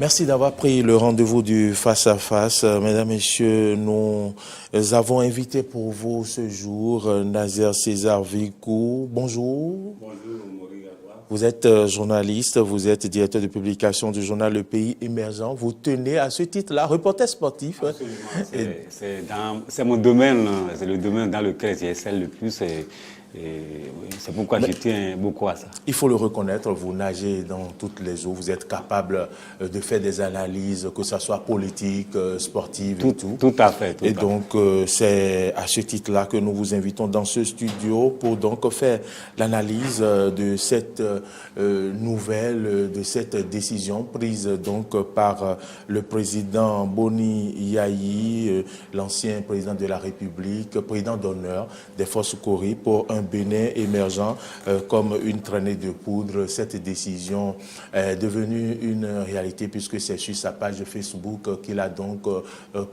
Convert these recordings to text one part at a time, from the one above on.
Merci d'avoir pris le rendez-vous du face-à-face. Mesdames, Messieurs, nous avons invité pour vous ce jour Nazer César Vicou. Bonjour. Bonjour, Maurice. Vous êtes journaliste, vous êtes directeur de publication du journal Le Pays Émergent. Vous tenez à ce titre-là, reporter sportif. Absolument. C'est mon domaine, c'est le domaine dans lequel j'excelle le plus. C'est pourquoi je tiens beaucoup à ça. Il faut le reconnaître, vous nagez dans toutes les eaux, vous êtes capable de faire des analyses, que ce soit politique, sportive et tout. Tout à fait. Et donc, c'est à ce titre-là que nous vous invitons dans ce studio pour donc faire l'analyse de cette nouvelle, de cette décision prise donc par le président Boni Yayi, l'ancien président de la République, président d'honneur des Forces Cori pour un Bénin émergent comme une traînée de poudre. Cette décision est devenue une réalité puisque c'est sur sa page Facebook qu'il a donc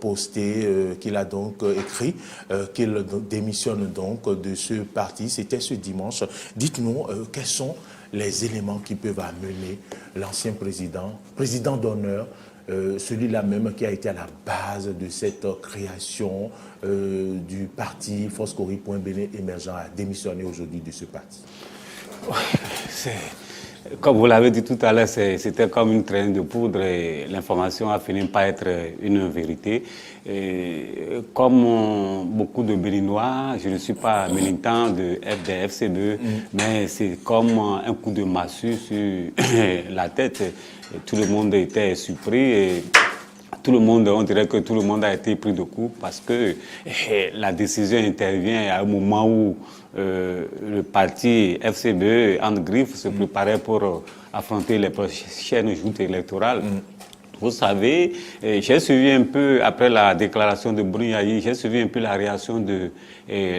posté, qu'il a donc écrit qu'il démissionne donc de ce parti. C'était ce dimanche. Dites-nous quels sont les éléments qui peuvent amener l'ancien président d'honneur, celui-là même qui a été à la base de cette création du parti Force Cori pour un Bénin émergent, à démissionner aujourd'hui de ce parti. Comme vous l'avez dit tout à l'heure, c'était comme une traînée de poudre et l'information a fini par être une vérité. Et comme beaucoup de Béninois, je ne suis pas militant de FCBE, mais c'est comme un coup de massue sur la tête. Et tout le monde était surpris et tout le monde, on dirait que tout le monde a été pris de coup parce que la décision intervient à un moment où le parti FCBE, en griffe, se préparait pour affronter les prochaines joutes électorales. Vous savez, j'ai suivi un peu, après la déclaration de Boni Yayi, j'ai suivi un peu la réaction de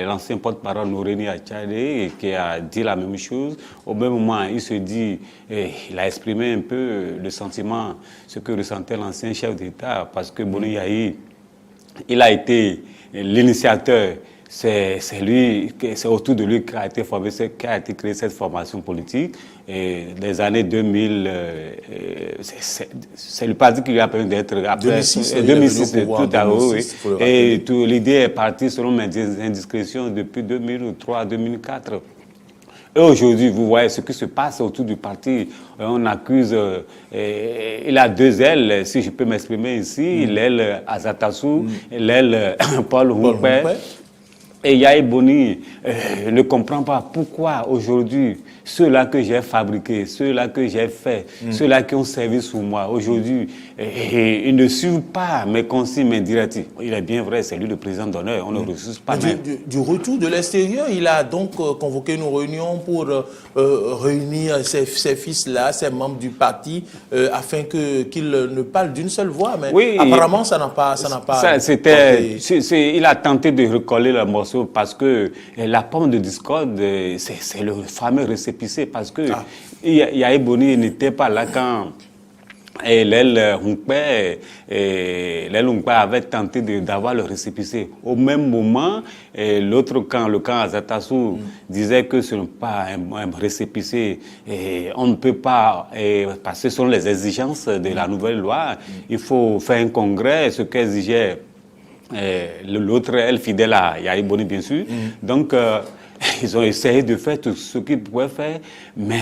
l'ancien porte-parole Noureni Achade qui a dit la même chose. Au même moment, il se dit, il a exprimé un peu le sentiment, ce que ressentait l'ancien chef d'État, parce que Boni Yayi, il a été l'initiateur. C'est autour de lui qu'a été formé, qu'a été créée cette formation politique. Et les années 2000, c'est le parti qui lui a permis d'être après 2006 tout à l'heure. Oui. Et l'idée est partie, selon mes indiscrétions, depuis 2003-2004. Et aujourd'hui, vous voyez ce qui se passe autour du parti. On accuse, il a deux ailes, si je peux m'exprimer ici, l'aile Azatassou et l'aile Paul Humpé. Et Yayi Boni ne comprend pas pourquoi aujourd'hui, ceux-là que j'ai fabriqués, ceux-là que j'ai faits, ceux-là qui ont servi sous moi, aujourd'hui, ils ne suivent pas mes consignes, mes directives. Il est bien vrai, c'est lui le président d'honneur, on ne refuse pas. Du retour de l'extérieur, il a donc convoqué une réunion pour réunir ces fils-là, ces membres du parti, afin qu'ils ne parlent d'une seule voix. Mais oui, apparemment, ça n'a pas. Il a tenté de recoller le morceau parce que la pomme de discorde, c'est le fameux récépissé, parce que Yayi Boni n'était pas là quand l'aile Humpé avait tenté d'avoir le récépissé. Au même moment, l'autre camp, le camp Azatassou, disait que ce n'est pas un récépissé. On ne peut pas, parce que ce sont les exigences de la nouvelle loi. Il faut faire un congrès, ce qu'exigeait l'autre, elle fidèle à Yayi Boni, bien sûr. Donc, ils ont essayé de faire tout ce qu'ils pouvaient faire, mais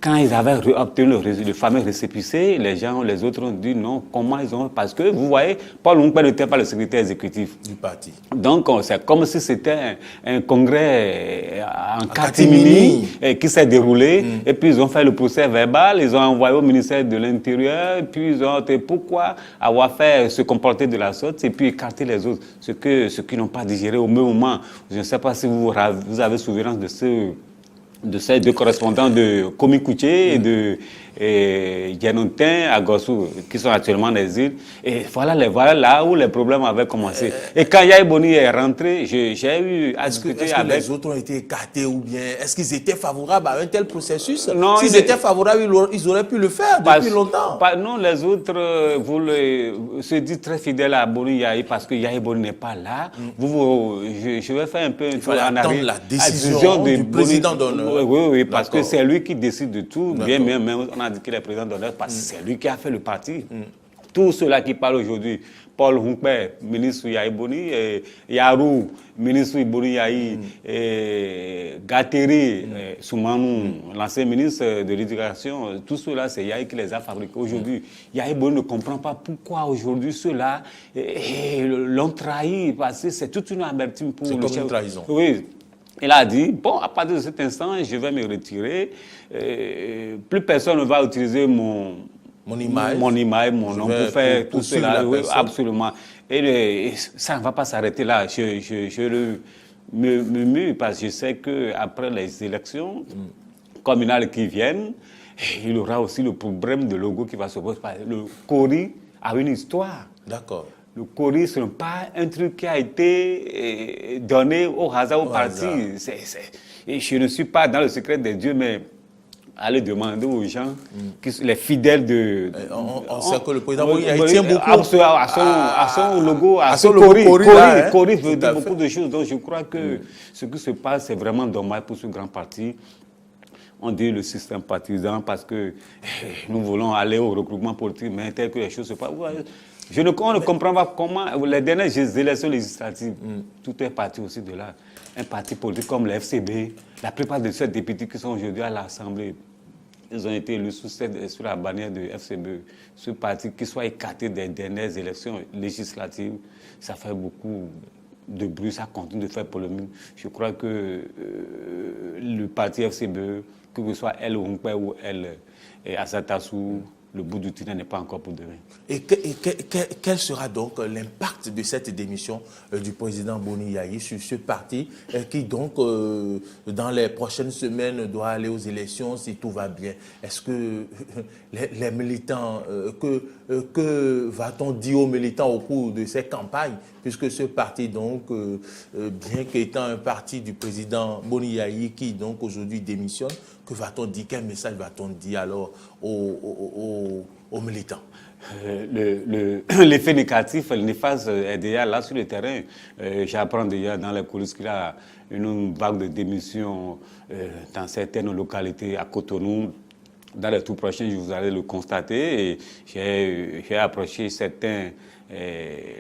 quand ils avaient obtenu le fameux récépissé, les autres ont dit non. Comment ils ont? Parce que vous voyez, Paul Humpé n'était pas le secrétaire exécutif du parti. Donc c'est comme si c'était un congrès en catimini qui s'est déroulé. Et puis ils ont fait le procès verbal, ils ont envoyé au ministère de l'Intérieur. Et puis ils ont dit pourquoi avoir fait se comporter de la sorte et puis écarter les autres, ceux qui n'ont pas digéré au même moment. Je ne sais pas si vous avez souvenance de ces deux correspondants de Komi Kouché et de Dianontin à Gossou, qui sont actuellement en exil. Et voilà là où les problèmes avaient commencé. Et quand Yayi Boni est rentré, j'ai eu à discuter avec... Est-ce que les autres ont été écartés ou bien est-ce qu'ils étaient favorables à un tel processus? Non, s'ils étaient favorables, ils auraient pu le faire depuis longtemps. Non, les autres se disent très fidèles à Boni Yayi parce que Yayi Boni n'est pas là. Je vais faire un peu Il fallait attendre la décision du président d'honneur. d'honneur. Oui, parce que c'est lui qui décide de tout. Bien, même on a dit qu'il est président d'honneur parce que c'est lui qui a fait le parti. Tous ceux-là qui parlent aujourd'hui, Paul Hunkpe, ministre Yahi Boni, Yarou, ministre Iboni Yahi, Gateri, Soumanou, l'ancien ministre de l'Éducation, tous ceux-là, c'est Yahi qui les a fabriqués. Aujourd'hui, Yahi Boni ne comprend pas pourquoi aujourd'hui ceux-là l'ont trahi, parce que c'est toute une amertume pour le chef. C'est comme une trahison. Oui. Il a dit, bon, à partir de cet instant, je vais me retirer. Plus personne ne va utiliser mon image, mon nom pour faire tout cela. Oui, absolument. Et ça ne va pas s'arrêter là. Je me mue parce que je sais qu'après les élections communales qui viennent, il y aura aussi le problème de logo qui va se poser. Le Kori a une histoire. D'accord. Le Kori, ce n'est pas un truc qui a été donné au hasard au parti. Et je ne suis pas dans le secret des dieux, mais allez demander aux gens, les fidèles de... On sait que le président il tient beaucoup à son logo, à son Kori. Kori veut dire beaucoup de choses. Donc je crois que ce qui se passe, c'est vraiment dommage pour ce grand parti. On dit le système partisan parce que nous voulons aller au regroupement politique, mais tel que les choses se passent. On ne comprend pas comment les dernières élections législatives, tout est parti aussi de là. Un parti politique comme le FCB, la plupart de ces députés qui sont aujourd'hui à l'Assemblée, ils ont été élus sous la bannière de FCB. Ce parti qui soit écarté des dernières élections législatives, ça fait beaucoup de bruit, ça continue de faire polémique. Je crois que le parti FCB, que ce soit elle Hunkpe ou elle Assatassou, le bout du tunnel n'est pas encore pour demain. Et quel sera donc l'impact de cette démission du président Boni Yahi sur ce parti qui donc, dans les prochaines semaines, doit aller aux élections si tout va bien? Est-ce que les militants, que va-t-on dire aux militants au cours de ces campagnes? Puisque ce parti, donc, bien qu'étant un parti du président Boni Yahi qui, donc, aujourd'hui démissionne, que va-t-on dire? Quel message va-t-on dire alors aux militants? L'effet négatif, le néfaste est déjà là sur le terrain. J'apprends déjà dans les coulisses qu'il y a une vague de démission dans certaines localités à Cotonou. Dans les tout prochains jours, vous allez le constater. Et j'ai approché certains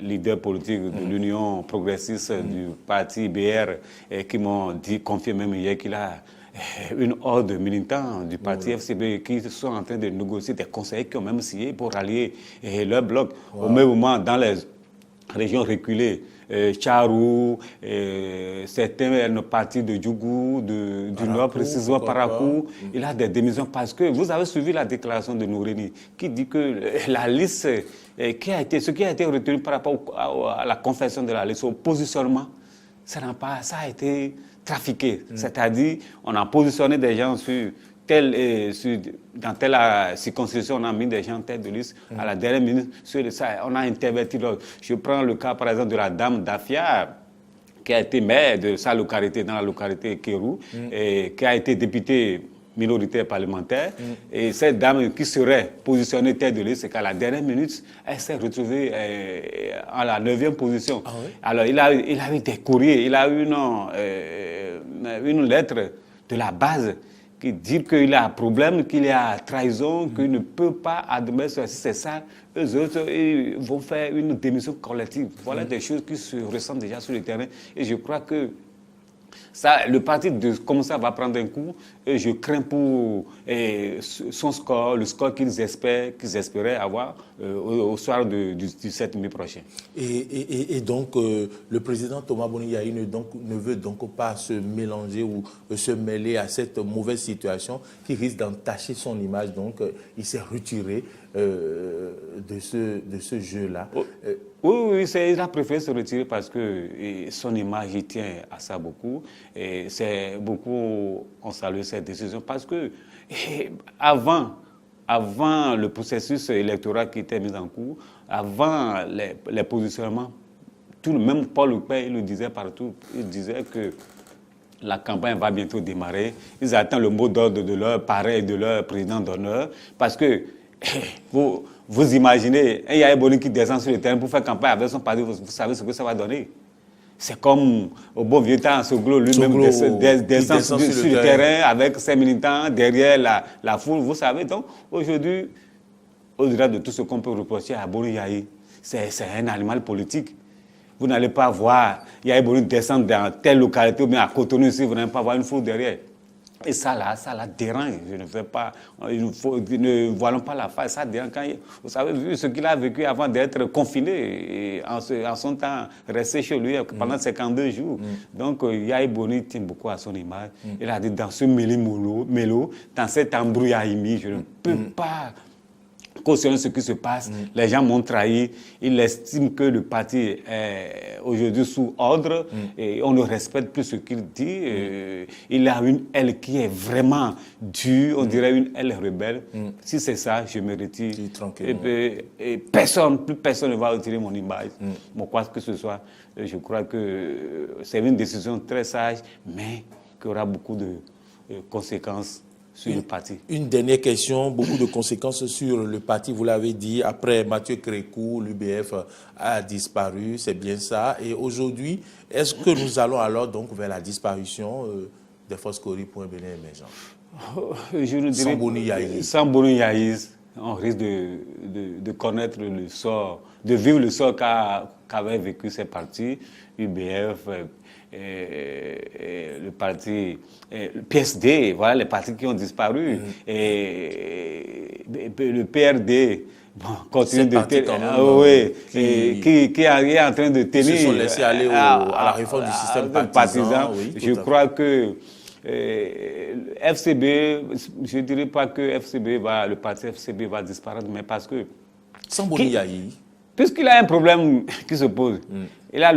leaders politiques de l'Union progressiste du parti IBR qui m'ont confié même hier qu'il a une horde de militants du parti FCB qui sont en train de négocier, des conseillers qui ont même signé pour rallier leur bloc. Au même moment, dans les régions reculées, Tcharou, certains partis de Djougou, du Nord, précisément Parakou, il a des démissions parce que vous avez suivi la déclaration de Nouréni qui dit que la liste, ce qui a été retenu par rapport à la confession de la liste, au positionnement, ça a été trafiqué. C'est-à-dire, on a positionné des gens dans telle circonscription, on a mis des gens en tête de liste. À la dernière minute, on a interverti l'autre. Je prends le cas, par exemple, de la dame Dafia, qui a été maire de sa localité, dans la localité Kérou, et qui a été députée minoritaire parlementaire. Et cette dame qui serait positionnée tête de liste, c'est qu'à la dernière minute, elle s'est retrouvée à la 9e position. Alors, il a eu des courriers, il a eu une lettre de la base qui dit qu'il y a un problème, qu'il y a trahison, qu'il ne peut pas admettre ceci. C'est ça, eux autres, ils vont faire une démission collective. Voilà des choses qui se ressentent déjà sur le terrain. Et je crois que le parti comme ça va prendre un coup et je crains pour son score, le score qu'ils espéraient avoir au soir du 7 mai prochain. Et donc, le président Thomas Boni Yahi ne veut donc pas se mélanger ou se mêler à cette mauvaise situation qui risque d'entacher son image. Donc, il s'est retiré de ce jeu-là. Oui, il a préféré se retirer parce que son image, il tient à ça beaucoup. Et c'est beaucoup, on salue cette décision parce que avant le processus électoral qui était mis en cours, avant les positionnements, même Paul Hunkpe, il le disait partout, il disait que la campagne va bientôt démarrer. Ils attendent le mot d'ordre de leur parrain et de leur président d'honneur parce que vous imaginez un Yahi Boni qui descend sur le terrain pour faire campagne avec son parti, vous savez ce que ça va donner. C'est comme au bon vieux temps, Soglo lui-même descend sur le terrain avec ses militants derrière la foule, vous savez. Donc aujourd'hui, au-delà de tout ce qu'on peut reprocher à Boni Yayi, c'est un animal politique. Vous n'allez pas voir Yayi Boni descendre dans telle localité ou bien à Cotonou ici, vous n'allez pas voir une foule derrière. Et ça là dérange. Je ne fais pas, ne voilons pas la face, ça dérange. Vous savez, vu ce qu'il a vécu avant d'être confiné, et en son temps resté chez lui pendant 52 jours. Donc, Yayi Boni tient beaucoup à son image. Il a dit dans ce mélo, dans cet embrouillamie, je ne peux pas cautionner ce qui se passe. Les gens m'ont trahi. Il estime que le parti est aujourd'hui sous ordre et on ne respecte plus ce qu'il dit. Il a une aile qui est vraiment dure, on dirait une aile rebelle. Si c'est ça, je me retire. Et plus personne ne va retirer mon image. Quoi que ce soit, je crois que c'est une décision très sage, mais qui aura beaucoup de conséquences sur le parti. Une dernière question, beaucoup de conséquences sur le parti, vous l'avez dit, après Mathieu Crékou, l'UBF a disparu, c'est bien ça. Et aujourd'hui, est-ce que nous allons alors donc vers la disparition des Foscori pour un Bénin émergent? Je ne dirais, sans Boni Yayi, on risque de connaître le sort, de vivre le sort qu'avaient vécu ces partis, UBF, le parti le PSD, voilà les partis qui ont disparu. Et le PRD continue de qui est en train de tenir. Ils se sont laissés aller à la réforme du système partisan. Oui, je crois que FCB, je ne dirais pas que le parti FCB va disparaître, mais parce que sans Boni Yayi, puisqu'il a un problème qui se pose, il a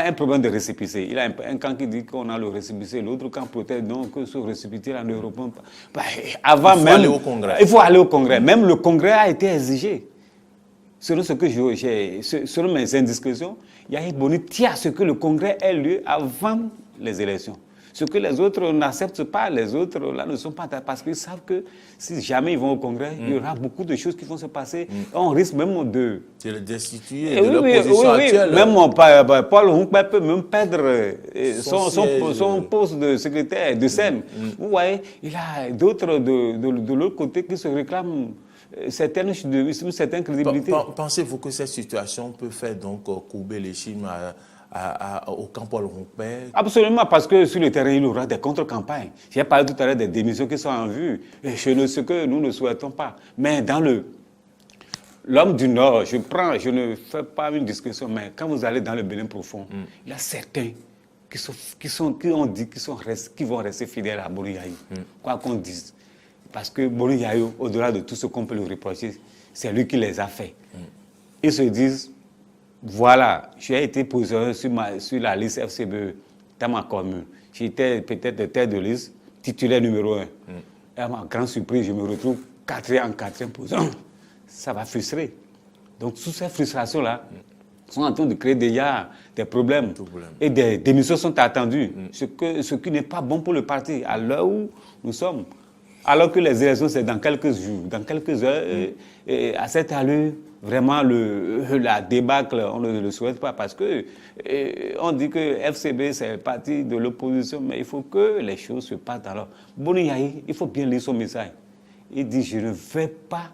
un problème de récépissé. Il a un camp qui dit qu'on a le récépissé, l'autre camp protège donc que ce récépissé-là ne répond pas. Avant il faut aller au Congrès. Il faut aller au Congrès. Même le Congrès a été exigé. Selon ce que selon mes indiscrétions, Yayi Boni tient à ce que le Congrès ait lieu avant les élections. Ce que les autres n'acceptent pas, les autres là ne sont pas, parce qu'ils savent que si jamais ils vont au Congrès, il y aura beaucoup de choses qui vont se passer. On risque même de le destituer de leur position actuelle. Même Paul Hunkpe peut même perdre son poste de secrétaire de Seine. Vous voyez, il a d'autres de l'autre côté qui se réclament une certaine crédibilité. Pensez-vous que cette situation peut faire donc courber les chines au camp Paul Hunkpe? Absolument, parce que sur le terrain, il y aura des contre-campagnes. J'ai parlé tout à l'heure des démissions qui sont en vue. Et ce que nous ne souhaitons pas. Mais dans l'homme du Nord, je ne fais pas une discussion, mais quand vous allez dans le Bénin profond, il y a certains qui vont rester fidèles à Boni Yayi, quoi qu'on dise. Parce que Boni Yayi, au-delà de tout ce qu'on peut lui reprocher, c'est lui qui les a fait. Ils se disent, voilà, j'ai été positionné sur la liste FCBE dans ma commune. J'étais peut-être de tête de liste, titulaire numéro 1. Et à ma grande surprise, je me retrouve en quatrième position. Ça va frustrer. Donc, toutes ces frustrations-là sont en train de créer déjà des problèmes. Et des démissions sont attendues. Ce qui n'est pas bon pour le parti à l'heure où nous sommes. Alors que les élections, c'est dans quelques jours, dans quelques heures. Et à cette allure, vraiment, la débâcle, on ne le souhaite pas parce que on dit que FCB, c'est le parti de l'opposition, mais il faut que les choses se passent. Alors, Boni Yayi, il faut bien lire son message. Il dit, je ne vais pas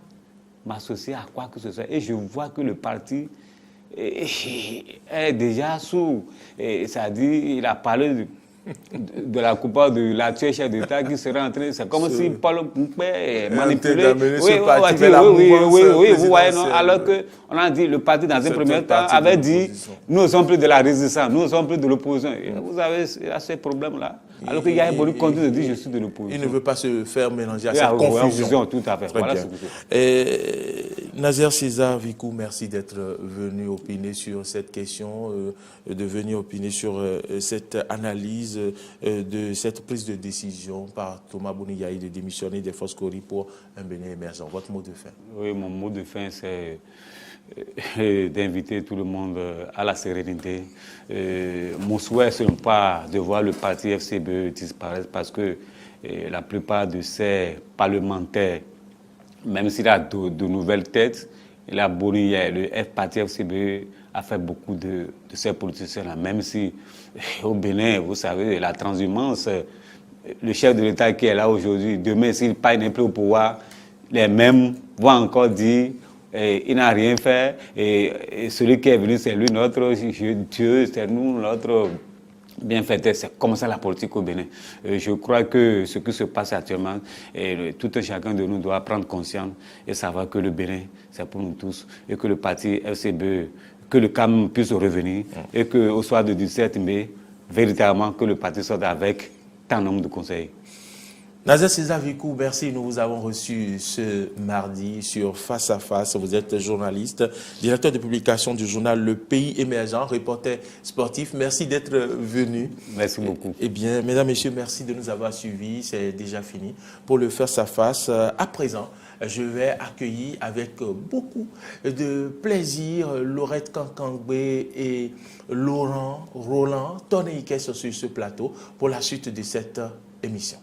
m'associer à quoi que ce soit. Et je vois que le parti est déjà sous. C'est-à-dire, il a parlé de la coupable de l'actuel chef d'État qui serait entré. C'est comme si Paul Hunkpe est manipulé. Oui, vous voyez, non? Alors qu'on a dit, le parti, dans un premier temps, avait dit, nous ne sommes plus de la résistance, nous ne sommes plus de l'opposition. Vous avez ces problèmes-là. Alors qu'il y a un bon continue de dire, je suis de l'opposition. Il ne veut pas se faire mélanger à cette confusion. Tout à fait. Très voilà bien. Nazer César Vikou, merci d'être venu opiner sur cette question, de venir opiner sur cette analyse de cette prise de décision par Thomas Boni Yayi de démissionner des Foscori pour un Bénin émergent. Votre mot de fin? Oui, mon mot de fin, c'est d'inviter tout le monde à la sérénité. Mon souhait, ce n'est pas de voir le parti FCBE disparaître parce que la plupart de ces parlementaires, même s'il y a de nouvelles têtes, la Boni, le Parti FCBE a fait beaucoup de ces politiciens-là, même si au Bénin, vous savez, la transhumance, le chef de l'État qui est là aujourd'hui, demain, s'il n'est plus au pouvoir, les mêmes vont encore dire il n'a rien fait, et celui qui est venu, c'est lui, notre Dieu, c'est nous, notre bienfaiteur. C'est comme ça la politique au Bénin. Je crois que ce qui se passe actuellement, tout un chacun de nous doit prendre conscience et savoir que le Bénin, c'est pour nous tous, et que le parti FCBE, que le CAM puisse revenir, et qu'au soir du 17 mai, véritablement, que le parti sorte avec tant nombre de conseils. Nazer César Vicou, merci. Nous vous avons reçu ce mardi sur Face à Face. Vous êtes journaliste, directeur de publication du journal Le Pays Émergent, reporter sportif. Merci d'être venu. Merci beaucoup. Eh bien, mesdames, messieurs, merci de nous avoir suivis. C'est déjà fini pour le Face à Face. À présent, je vais accueillir avec beaucoup de plaisir Laurette Kankangbe et Laurent Roland Tonneikes sur ce plateau pour la suite de cette émission.